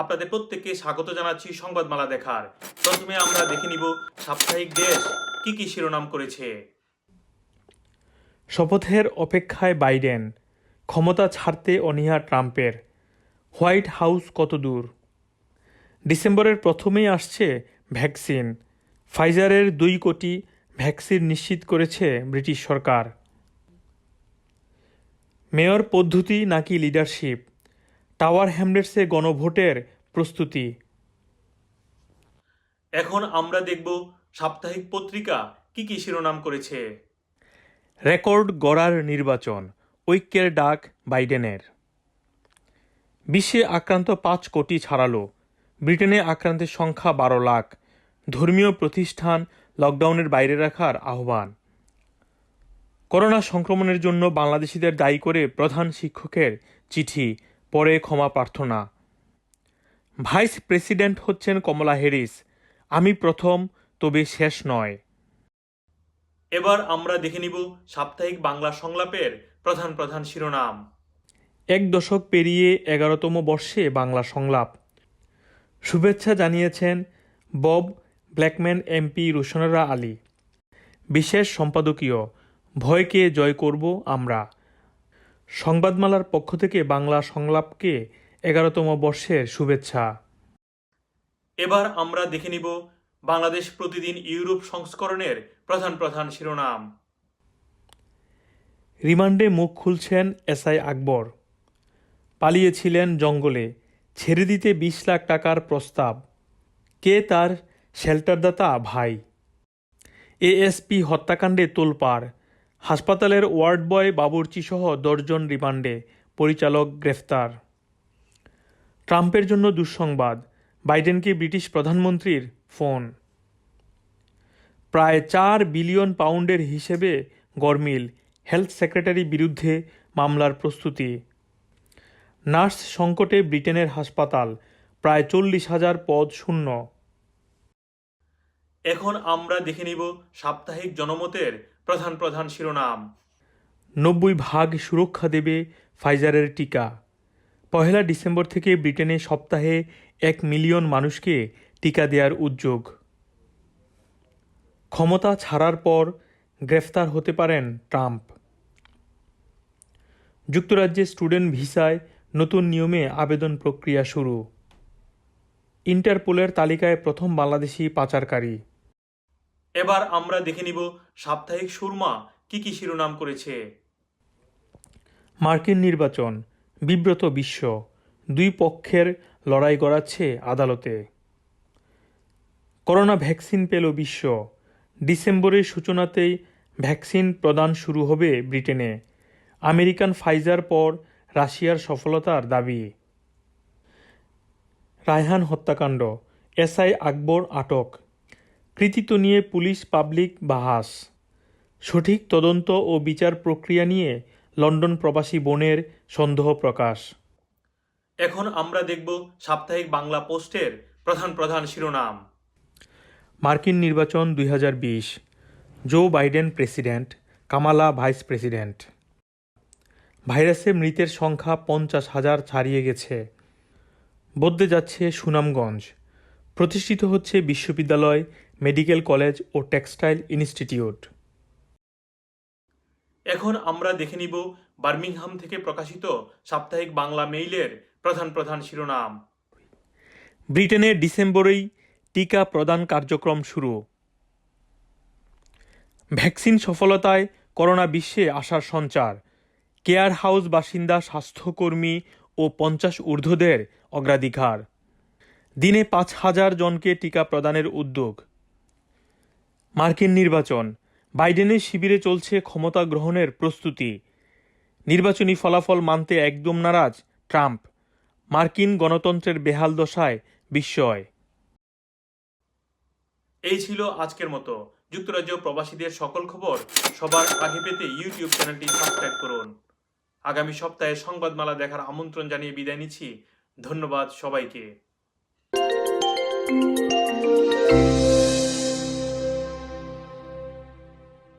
আপনাদের প্রত্যেককে স্বাগত জানাচ্ছি সংবাদমালা দেখার। প্রথমে আমরা দেখে নিব সাপ্তাহিক দেশ কি কি শিরোনাম করেছে। শপথের অপেক্ষায় বাইডেন, ক্ষমতা ছাড়তে অনীহা ট্রাম্পের, হোয়াইট হাউস কত দূর? ডিসেম্বরের প্রথমেই আসছে ভ্যাকসিন, ফাইজারের 2 কোটি ভ্যাকসিন নিশ্চিত করেছে ব্রিটিশ সরকার। মেয়র পদ্ধতি নাকি লিডারশিপ, টাওয়ার হ্যামলেটসে গণভোটের প্রস্তুতি। এখন আমরা দেখব সাপ্তাহিক পত্রিকা কি কি শিরোনাম করেছে। রেকর্ড গড়ার নির্বাচন, ঐক্যের ডাক বাইডেনের। বিশ্বে আক্রান্ত 5 কোটি ছাড়ালো, ব্রিটেনে আক্রান্তের সংখ্যা 12 লাখ, ধর্মীয় প্রতিষ্ঠান লকডাউনের বাইরে রাখার আহ্বান। করোনা সংক্রমণের জন্য বাংলাদেশিদের দায়ী করে প্রধান শিক্ষকের চিঠি, পরে ক্ষমা প্রার্থনা। ভাইস প্রেসিডেন্ট হচ্ছেন কমলা হ্যারিস, আমি প্রথম তবে শেষ নয়। এবার আমরা দেখে নিব সাপ্তাহিক বাংলা সংলাপের প্রধান প্রধান শিরোনাম। 1 দশক পেরিয়ে 11তম বর্ষে বাংলা সংলাপ। শুভেচ্ছা জানিয়েছেন Bob Blackman, MP Rushnara Ali. বিশেষ সম্পাদকীয়, ভয়কে জয় করব আমরা। সংবাদমালার পক্ষ থেকে বাংলা সংলাপকে 11তম বর্ষের শুভেচ্ছা। এবার আমরা দেখে নিব বাংলাদেশ প্রতিদিন ইউরোপ সংস্করণের প্রধান প্রধান শিরোনাম। রিমান্ডে মুখ খুলছেন এসআই আকবর, পালিয়েছিলেন জঙ্গলে, ছেড়ে দিতে 20 লাখ টাকার প্রস্তাব, কে তার শেল্টারদাতা ভাই। এএসপি হত্যাকাণ্ডে তোলপাড়, হাসপাতালের ওয়ার্ড বয় বাবুর্চিসহ 10 জন রিমান্ডে, পরিচালক গ্রেফতার। ট্রাম্পের জন্য দুঃসংবাদ, বাইডেনকে ব্রিটিশ প্রধানমন্ত্রীর ফোন। প্রায় 4 বিলিয়ন পাউন্ডের হিসেবে গরমিল, হেলথ সেক্রেটারি বিরুদ্ধে মামলার প্রস্তুতি। নার্স সংকটে ব্রিটেনের হাসপাতাল, প্রায় 40,000 পদ শূন্য। এখন আমরা দেখে নিব সাপ্তাহিক জনমতের প্রধান প্রধান শিরোনাম। 90% সুরক্ষা দেবে ফাইজারের টিকা। 1 ডিসেম্বর থেকে ব্রিটেনে সপ্তাহে 1 মিলিয়ন মানুষকে টিকা দেওয়ার উদ্যোগ। ক্ষমতা ছাড়ার পর গ্রেফতার হতে পারেন ট্রাম্প। যুক্তরাজ্যে স্টুডেন্ট ভিসায় নতুন নিয়মে আবেদন প্রক্রিয়া শুরু। ইন্টারপোলের তালিকায় প্রথম বাংলাদেশি পাচারকারী। এবার আমরা দেখে নিব সাপ্তাহিক সুরমা কি কি শিরোনাম করেছে। মার্কিন নির্বাচন, বিব্রত বিশ্ব, 2 পক্ষের লড়াই গড়াচ্ছে আদালতে। করোনা ভ্যাকসিন পেল বিশ্ব, ডিসেম্বরের সূচনাতেই ভ্যাকসিন প্রদান শুরু হবে ব্রিটেনে। আমেরিকান ফাইজার পর রাশিয়ার সফলতার দাবি। রায়হান হত্যাকাণ্ড, এসআই আকবর আটক, কৃতিত্ব নিয়ে পুলিশ পাবলিক বাহাস। সঠিক তদন্ত ও বিচার প্রক্রিয়া নিয়ে লন্ডন প্রবাসী বোনের সন্দেহ প্রকাশ। এখন আমরা দেখব সাপ্তাহিক বাংলা পোস্টের প্রধান প্রধান শিরোনাম। মার্কিন নির্বাচন 2020, Joe Biden president, Kamala vice president. ভাইরাসে মৃতের সংখ্যা 50,000 ছাড়িয়ে গেছে। বদলে যাচ্ছে সুনামগঞ্জ, প্রতিষ্ঠিত হচ্ছে বিশ্ববিদ্যালয়, মেডিকেল কলেজ ও টেক্সটাইল ইনস্টিটিউট। এখন আমরা দেখে নিব বার্মিংহাম থেকে প্রকাশিত সাপ্তাহিক বাংলা মেইলের প্রধান প্রধান শিরোনাম। ব্রিটেনে ডিসেম্বরেই টিকা প্রদান কার্যক্রম শুরু। ভ্যাকসিন সফলতায় করোনা বিশ্বে আশার সঞ্চার। কেয়ার হাউস বাসিন্দা স্বাস্থ্যকর্মী ও 50 ঊর্ধ্বদের অগ্রাধিকার। দিনে 5,000 জনকে টিকা প্রদানের উদ্যোগ। মার্কিন নির্বাচন, বাইডেনের শিবিরে চলছে ক্ষমতা গ্রহণের প্রস্তুতি। নির্বাচনী ফলাফল মানতে একদম নারাজ ট্রাম্প। মার্কিন গণতন্ত্রের বেহাল দশায় বিস্ময়। এই ছিল আজকের মতো। যুক্তরাজ্য প্রবাসীদের সকল খবর সবার আগে পেতে ইউটিউব চ্যানেলটি সাবস্ক্রাইব করুন। আগামী সপ্তাহে সংবাদমালা দেখার আমন্ত্রণ জানিয়ে বিদায় নিচ্ছি। ধন্যবাদ সবাইকে।